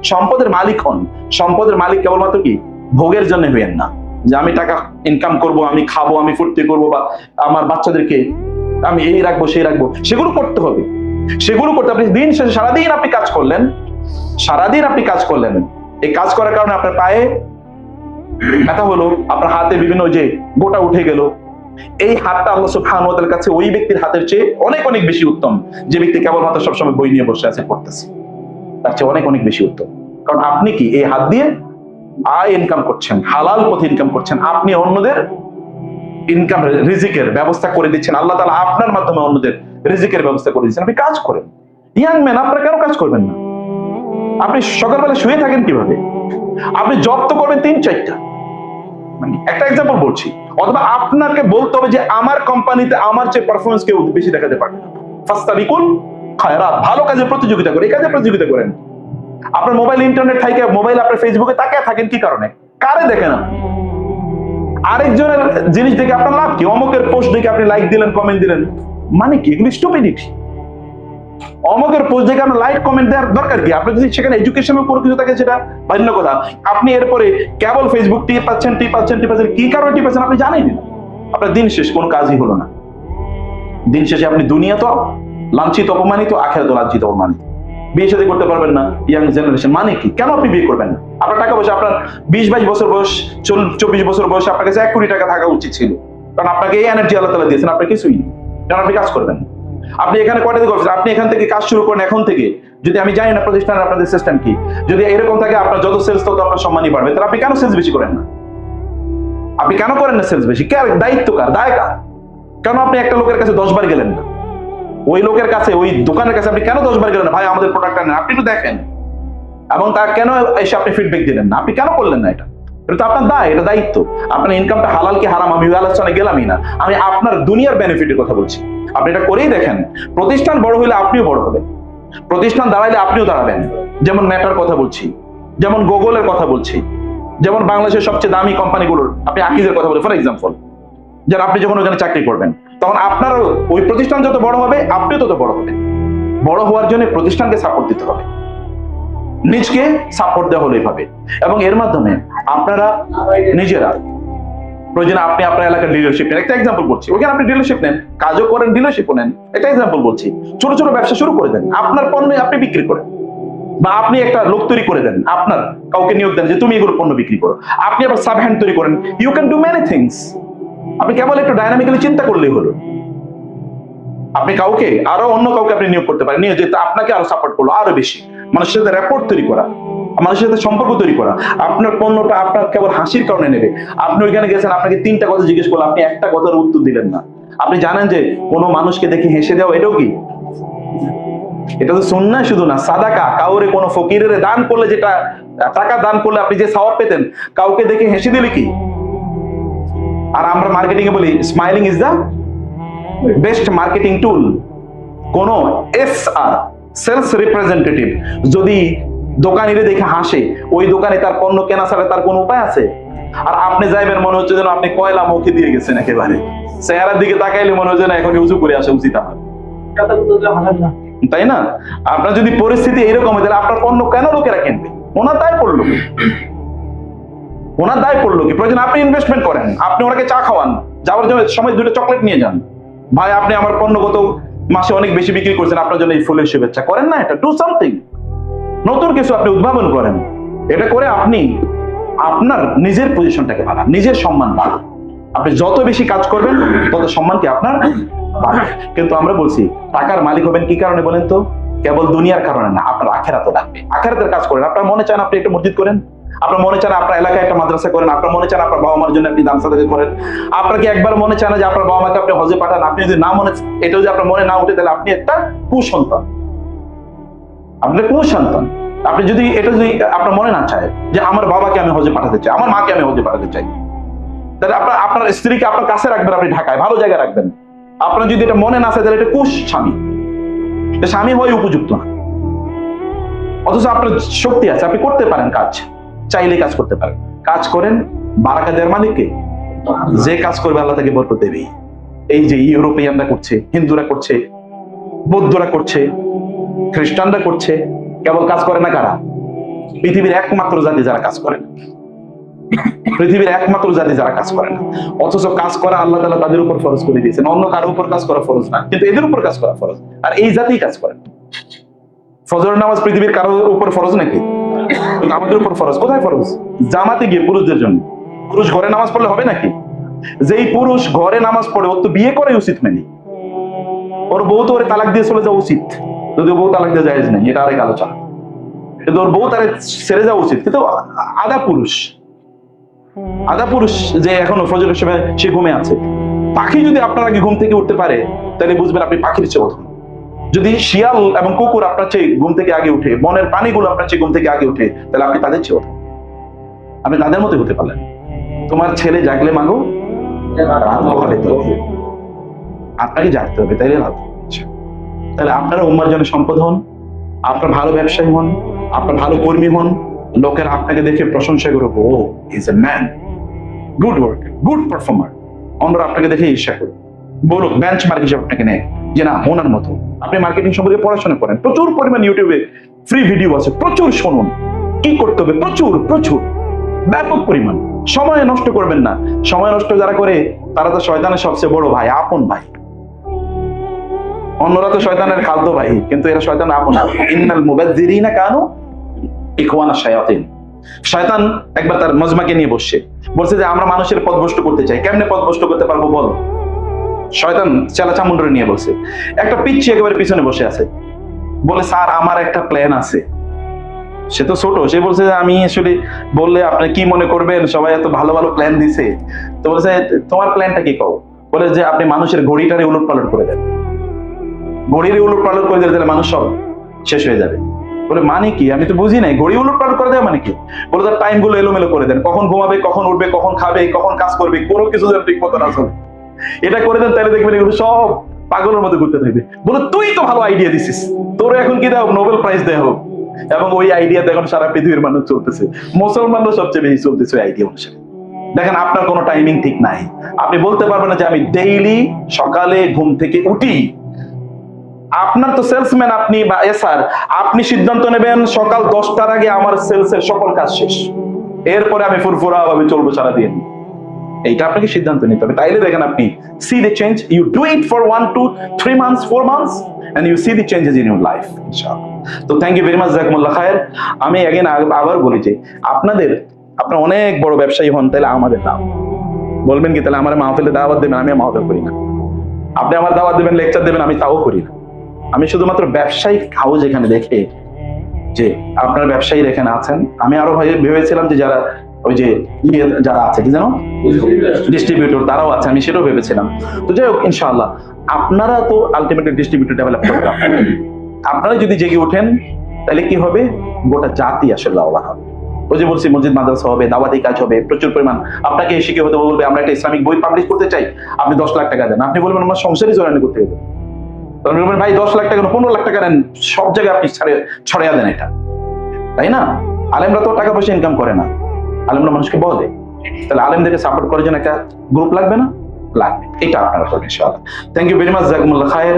সম্পদের মালিক হন। সম্পদের মালিক কেবলমাত্র কি ভোগের জন্য হইয়েন না, যে আমি টাকা ইনকাম করব, আমি খাবো, আমি ফুর্তি করবো, বা আমার বাচ্চাদেরকে আমি এই রাখবো সেই রাখবো, সেগুলো করতে হবে। সেগুলো করতে আপনি দিন শেষে সারাদিন আপনি কাজ করলেন, সারাদিন আপনি কাজ করলেন, এই কাজ করার কারণে আপনার পায়ে ব্যথা হলো, আপনার হাতে বিভিন্ন যে গোটা উঠে গেল, এই হাতটা আল্লাহ সুবহানাহু ওয়া তাআলার কাছে ওই ব্যক্তির হাতের চেয়ে অনেক অনেক বেশি উত্তম, যে ব্যক্তি কেবলমাত্র সবসময় বই নিয়ে বসে আছে পড়তেছে, তার চেয়ে অনেক অনেক বেশি উত্তম। কারণ আপনি কি এই হাত দিয়ে আয় ইনকাম করছেন, হালাল পথে ইনকাম করছেন, আপনি অন্যদের ইনকাম রিজিকের ব্যবস্থা করে দিচ্ছেন, আল্লাহ তাআলা আপনার মাধ্যমে অন্যদের রিজিকের ব্যবস্থা করে দিচ্ছেন। আপনি কাজ করেন। ইয়াং ম্যান, আপনারা কেন কাজ করবেন না? আপনি সকালবেলা শুয়ে থাকেন কিভাবে? আপনি জব তো করবেন 3-4টা, মানে একটা এক্সাম্পল বলছি। অথবা আপনাকে বলতে হবে যে আমার কোম্পানিতে আমার চেয়ে পারফরমেন্স কেউ বেশি দেখাতে পারবে না, ফাস্তাবিকুল খায়রাত, ভালো কাজে প্রতিযোগিতা করে, এই কাজে প্রতিযোগিতা করেন। আপনার মোবাইল ইন্টারনেট থাকে, মোবাইল আপনার ফেসবুকে তাকিয়ে থাকেন কি কারণে? কারে দেখেন আপনি? আরেকজনের জিনিস দেখে আপনার লাভ কি? অমুকের পোস্ট দেখে আপনি লাইক দিলেন, কমেন্ট দিলেন, মানে কি? এগুলো স্টুপিডিটি। অমুকের পোস্ট দেখে আপনার লাইক কমেন্ট দেওয়ার দরকার কি? আপনি যদি সেখানে এডুকেশনাল কোনো কিছু থাকে সেটা ভিন্ন কথা। আপনি এরপরে কেবল ফেসবুক টিপাচ্ছেন, কি কারণে টিপাচ্ছেন আপনি জানেন না। আপনার দিন শেষ কোনো কাজই হলো না। দিন শেষে আপনি দুনিয়া তো লাঞ্ছিত অপমানিত, আখিরাত লাঞ্ছিত অপমানিত। বিয়ে শাদী করতে পারবেন না ইয়াং জেনারেশন, মানে কি? কেন আপনি বিয়ে করবেন না? আপনার টাকা পয়সা, আপনার 20-22 বছর বয়স, 24 বছর বয়স, আপনার কাছে 1 কোটি টাকা থাকা উচিত ছিল, কারণ আপনাকে এই এনার্জি আল্লাহ তাআলা দিয়েছেন, আপনার কিছুই নেই, কারণ আপনি কাজ করবেন না। আপনি এখানে কয়টা থেকে অফিস, আপনি এখান থেকে কাজ শুরু করেন এখন থেকে। যদি আমি জানি না প্রতিষ্ঠানের আপনাদের সিস্টেম কি, যদি এরকম থাকে আপনার যত সেলস তত আপনার সম্মানই বাড়বে, তাহলে আপনি কেন সেলস বেশি করেন না? আপনি কেন করেন না সেলস বেশি? দায়িত্ব কার? দায় কার? কেন আপনি একটা লোকের কাছে 10 বার গেলেন না? ওই লোকের কাছে, ওই দোকানের কাছে আপনি কেন 10 বার গেলেন না? ভাই আমাদের প্রোডাক্টটা নেন, আপনি একটু দেখেন, এবং তার কেন এসে আপনি ফিডব্যাক দিলেন না? আপনি কেন করলেন না? এটা তো আপনার দায়, এটা দায়িত্ব। আপনার ইনকামটা হালাল কি হারাম আমি আলোচনায় গেলামই না, আমি আপনার দুনিয়ার বেনিফিটের কথা বলছি। আপনি এটা করেই দেখেন। প্রতিষ্ঠান বড় হলে আপনিও বড় হবেন, প্রতিষ্ঠান দাঁড়াইলে আপনিও দাঁড়াবেন। যেমন মেটার কথা বলছি, যেমন গুগলের কথা বলছি, যেমন বাংলাদেশের সবচেয়ে দামি কোম্পানিগুলোর আপনি আকিজের কথা বলি ফর এক্সাম্পল, যারা আপনি যখন ওখানে চাকরি করবেন, তখন আপনার ওই প্রতিষ্ঠান যত বড় হবে আপনিও তত বড় হবেন। বড় হওয়ার জন্য প্রতিষ্ঠানকে সাপোর্ট দিতে হবে, নিজকে সাপোর্ট দেওয়া হলেই হবে। এবং এর মাধ্যমে আপনারা নিজেরা প্রয়োজনে আপনি আপনার এলাকার ডিলারশিপ নেন। একটা এক্সাম্পল বলছি, ওখানে আপনি ডিলারশিপ নেন, কাজও করেন, ডিলারশিপও নেন। একটা এক্সাম্পল বলছি, ছোট ছোট ব্যবসা শুরু করে দেন, আপনার পণ্য আপনি বিক্রি করেন, বা আপনি একটা লোক তৈরি করে দেন, আপনার কাউকে নিয়োগ দেন যে তুমি এগুলো পণ্য বিক্রি করো, আপনি আবার সাব হ্যান্ড তৈরি করেন। You can do many things. আপনি কেবল একটু ডাইনামিক্যালি চিন্তা করলেই হলো। আপনি কাউকে আরো অন্য কাউকে আপনি নিয়োগ করতে পারেন, নিয়ে যেতে আপনাকে আরো সাপোর্ট করলো, আরো বেশি মানুষের সাথে রেপোর্ট তৈরি করা, মানুষের সাথে সম্পর্ক তৈরি করা। আপনার পণ্যটা আপনার কেবল হাসির কারণে নেবে। আপনি ওইখানে গেছেন, আপনাকে 3টা কথা জিজ্ঞেস করলো, আপনি একটা কথার উত্তর দিলেন না। আপনি জানেন যে কোনো মানুষকে দেখে হেসে দেওয়া এটাও কি? এটা তো সুন্নাহ শুধু না, সাদাকা। কাউরে কোনো ফকিরের দান করলে, যেটা টাকা দান করলে আপনি যে সওয়াব পেতেন, কাউকে দেখে হেসে দিলে কি? আর আমরা মার্কেটিং এ বলি smiling is the best marketing টুল। কোন এসআর সেলস রিপ্রেজেন্টেটিভ যদি দোকানিরে দেখে হাসে, ওই দোকানে তার পণ্য কেনা ছাড়া তার কোন উপায় আছে? আর আপনি যাইবেন, মনে হচ্ছে যেন আপনি কয়লা মুখে দিয়ে গেছেন একেবারে। চেহারার দিকে তাকাইলে মনে হচ্ছে না এখন উজু করে আসা উচিত আমার, তাই না? আপনার যদি পরিস্থিতি এইরকম হয়, তাহলে আপনার পণ্য কেন লোকেরা কিনবে? ওনার দায় পড়লো কি? ওনার দায় পড়লো কি? প্রয়োজন আপনি ইনভেস্টমেন্ট করেন, আপনি ওনাকে চা খাওয়ান, যাওয়ার জন্য সময় 2টা চকলেট নিয়ে যান। ভাই আপনি আমার পণ্য গত মাসে অনেক বেশি বিক্রি করছেন, আপনার জন্য এই ফুলের শুভেচ্ছা। করেন না এটা? ডু সামথিং, নতুন কিছু আপনি উদ্ভাবন করেন। এটা করে আপনি আপনার নিজের পজিশনটাকে বাড়ান, নিজের সম্মান বাড়ান। আপনি যত বেশি কাজ করবেন তত সম্মান কি আপনার বাড়বে। কিন্তু আমরা বলছি টাকার মালিক হবেন কি কারণে বলেন তো? কেবল দুনিয়ার কারণে না, আপনার আখিরাতও লাগবে। আখিরাতের কাজ করেন। আপনার মনে চান আপনি একটা মসজিদ করেন, আপনার মনে চান আপনার এলাকায় একটা মাদ্রাসা করেন, আপনার মনে চান আপনার বাবা মার জন্য আপনি দান সাদাকা করেন। আপনার কি একবার মনে চান যে আপনার বাবা মাকে আপনি হজে পাঠান? আপনি যদি না মনে, এটা যদি আপনার মনে না উঠে, তাহলে আপনি একটা কুসন্তান, আপনি কুসন্তান। আপনি যদি এটা যদি আপনার মনে না চায় যে আমার বাবাকে আমি হজে পাঠাতে চাই, আমার মাকে আমি হজে পাঠাতে চাই, তাহলে আপনার স্ত্রীকে আপনার কাছে রাখবেন, আপনি ঢাকায় ভালো জায়গায় রাখবেন। আপনার যদি এটা মনে না চায়, তাহলে এটা কুশ স্বামী, এটা স্বামী হয়ে উপযুক্ত না। অথচ আপনার শক্তি আছে, আপনি করতে পারেন কাজ, চাইলে কাজ করতে পারেন। কাজ করেন, বারাকা দেওয়ার মালিককে। যে কাজ করবে আল্লাহ তাকে বরকত দেবেই। এই যে ইউরোপিয়ানরা করছে, হিন্দুরা করছে, বৌদ্ধরা করছে, খ্রিস্টানরা করছে, কেবল কাজ করে না কারা? পৃথিবীর একমাত্র জাতি যারা কাজ করে না, পৃথিবীর একমাত্র জাতি যারা কাজ করে না, অথচ কাজ করা আল্লাহ তাআলা তাদের উপর ফরজ করে দিয়েছেন। অন্য কারো উপর কাজ করা ফরজ না, কিন্তু এদের উপর কাজ করা ফরজ, আর এই জাতি কাজ করে না। ফজরের নামাজ পৃথিবীর কারোর উপর ফরজ নাকি? কিন্তু আমাদের উপর ফরজ। কোথায় ফরজ? জামাতে গিয়ে পুরুষদের জন্য। পুরুষ ঘরে নামাজ পড়লে হবে নাকি? যেই পুরুষ ঘরে নামাজ পড়ে ওর তো বিয়ে করাই উচিত মানে, ওর বউ তো ওরে তালাক দিয়ে চলে যাওয়া উচিত, যদিও বউ তালাক দিয়ে জায়েজ নাই, এটা আরেক আলোচনা। কিন্তু ওর বউ তারে ছেড়ে যাওয়া উচিত। কিন্তু আধা পুরুষ যে এখনো ফজরের সময় সে ঘুমে আছে। পাখি যদি আপনার আগে ঘুম থেকে উঠতে পারে তাহলে বুঝবেন আপনি পাখির চেয়ে অধম। যদি শিয়াল এবং কুকুর আপনার চেয়ে ঘুম থেকে আগে উঠে, বনের প্রাণীগুলো আপনার চেয়ে ঘুম থেকে আগে উঠে, তাহলে আপনি তাদের চেয়ে অধম। আপনি তাদের মতো হতে পারলেন। তোমার ছেলে জাগলে মাগো রাত পোহালে তো আপনাকে জাগতে হবে, তাইলে রাত। তাহলে আপনারা উম্মার জন্য সম্পদ হন, আপনার ভালো ব্যবসায়ী হন, আপনার ভালো কর্মী হন, লোকের আপনাকে দেখে প্রশংসা করবো, ও is a man, good work, good performer. অন্যরা আপনাকে দেখে ঈর্ষা করবে, বলুক বেঞ্চ মার্ক হিসেবে আপনাকে নেয় যে না ওনার মতো। আপনি মার্কেটিং সম্পর্কে পড়াশোনা করেন, প্রচুর পরিমাণ ইউটিউবে ফ্রি ভিডিও আছে, প্রচুর শুনুন কি করতে হবে, প্রচুর প্রচুর ব্যাপক পরিমাণ। সময় নষ্ট করবেন না। সময় নষ্ট যারা করে তারা তো শয়তানের সবচেয়ে বড় ভাই, আপন ভাই। অন্যরা তো শয়তানের খালতো ভাই, কিন্তু এরা শয়তান আপন। ইন্নাল মুবাজ্জিরিনা কানু ইখওয়ানা শায়াতিন। শয়তান একবার তার মজমাকে নিয়ে বলছে যে আমরা মানুষের পথভ্রষ্ট করতে চাই, কেমনে পথভ্রষ্ট করতে পারবো বল। শয়তান চেলা চামুন্ডরে নিয়ে বলছে, একটা পিচ্চি একেবারে পিছনে বসে আছে, বলে স্যার আমার একটা প্ল্যান আছে। সে তো ছোট, সে বলছে যে আমি আসলে বললে আপনি কি মনে করবেন, সবাই এত ভালো ভালো প্ল্যান দিছে। তো বলছে তোমার প্ল্যানটা কি কও? বলে যে আপনি মানুষের ঘড়িটারে উলট পালট করে দেন, ঘড়ির উলট পালট করে দিলে মানুষ সব শেষ হয়ে যাবে। বলে মানে কি? আমি তো বুঝি নাই, ঘড়ি উলট পালট করে দেওয়া মানে কি? বলে তার টাইম গুলো এলোমেলো করে দেন, কখন ঘুমাবে, কখন উঠবে, কখন খাবে, কখন কাজ করবে, কোনো কিছু যেন ঠিক মতো না চলে। এটা করে দেন, তাহলে দেখবেন এগুলো সব পাগলের মধ্যে ঘুরতে থাকবে। বলে তুই তো ভালো আইডিয়া দিছিস, তোর এখন কি দেওয়া নোবেল প্রাইজ দেওয়া হোক। এবং ওই আইডিয়াতে এখন সারা পৃথিবীর মানুষ চলতেছে, মুসলমানরা সবচেয়ে বেশি চলতেছে ওই আইডিয়া অনুসারে। দেখেন আপনার কোনো টাইমিং ঠিক নাই, আপনি বলতে পারবেন না যে আমি ডেইলি সকালে ঘুম থেকে উঠি। আপনার তো সেলসম্যান আপনি বা এসআর, আপনি সিদ্ধান্ত নেবেন সকাল 10টার আগে আমার সেলসের সকল কাজ শেষ, এরপরে আমি ফুরফুরা ভাবে চলবো সারাদিন। এইটা আপনাকে সিদ্ধান্ত নিতে হবে। তাইলে দেখেন আপনি see the change, you do it for 1 to 3 months 4 months and you see the changes in your life ইনশাআল্লাহ। তো থ্যাংক ইউ ভেরি মাচ, জাযাকুমুল্লাহ খায়ের। আমি আবার বলি যে আপনার অনেক বড় ব্যবসায়ী হন, তাহলে আমাদের দাও বলবেন কি, তাহলে আমার মাহফিলে দাওয়াত দেবেন, আমি মাহফিল করি না। আপনি আমার দাওয়াত দেবেন, লেকচার দেবেন, আমি তাও করি না। আমি শুধুমাত্র ব্যবসায়িক হাউস এখানে দেখে যে আপনার ব্যবসায়ীর এখানে আছেন। আমি আরো ভেবেছিলাম যে যারা ওই যে যারা আছে কি জানো ডিস্ট্রিবিউটর, তারাও আছে, আমি সেটাও ভেবেছিলাম। তো যাই হোক ইনশাআল্লাহ আপনারা তো আলটিমেটলি ডিস্ট্রিবিউটর ডেভেলপ করবেন। আপনারা যদি জেগে ওঠেন তাহলে কি হবে, গোটা জাতি আসলে লাভবান হবে। ওই যে বলছি মসজিদ মাদ্রাসা হবে, দাওয়াতি কাজ হবে, প্রচুর পরিমাণ। আপনাকে শিখে হতে বলবে আমরা একটা ইসলামিক বই পাবলিশ করতে চাই, আপনি 10 লাখ টাকা দেন। আপনি বলবেন আমার সংসারই জোরানি করতে হবে, ভাই 10 লাখ টাকা 15 লাখ টাকা নেন, সব জায়গায় আপনি ছড়াইয়া দেন এটা, তাই না? আলেমরা তো টাকা পয়সা ইনকাম করে না, আলেমরা মানুষকে বলে। তাহলে আলেমদেরকে সাপোর্ট করার জন্য একটা গ্রুপ লাগবে না? লাগবে। এটা আপনারা করবেন ইনশাআল্লাহ। থ্যাংক ইউ ভেরি মাচ, জাযাকুমুল্লাহ খায়ের।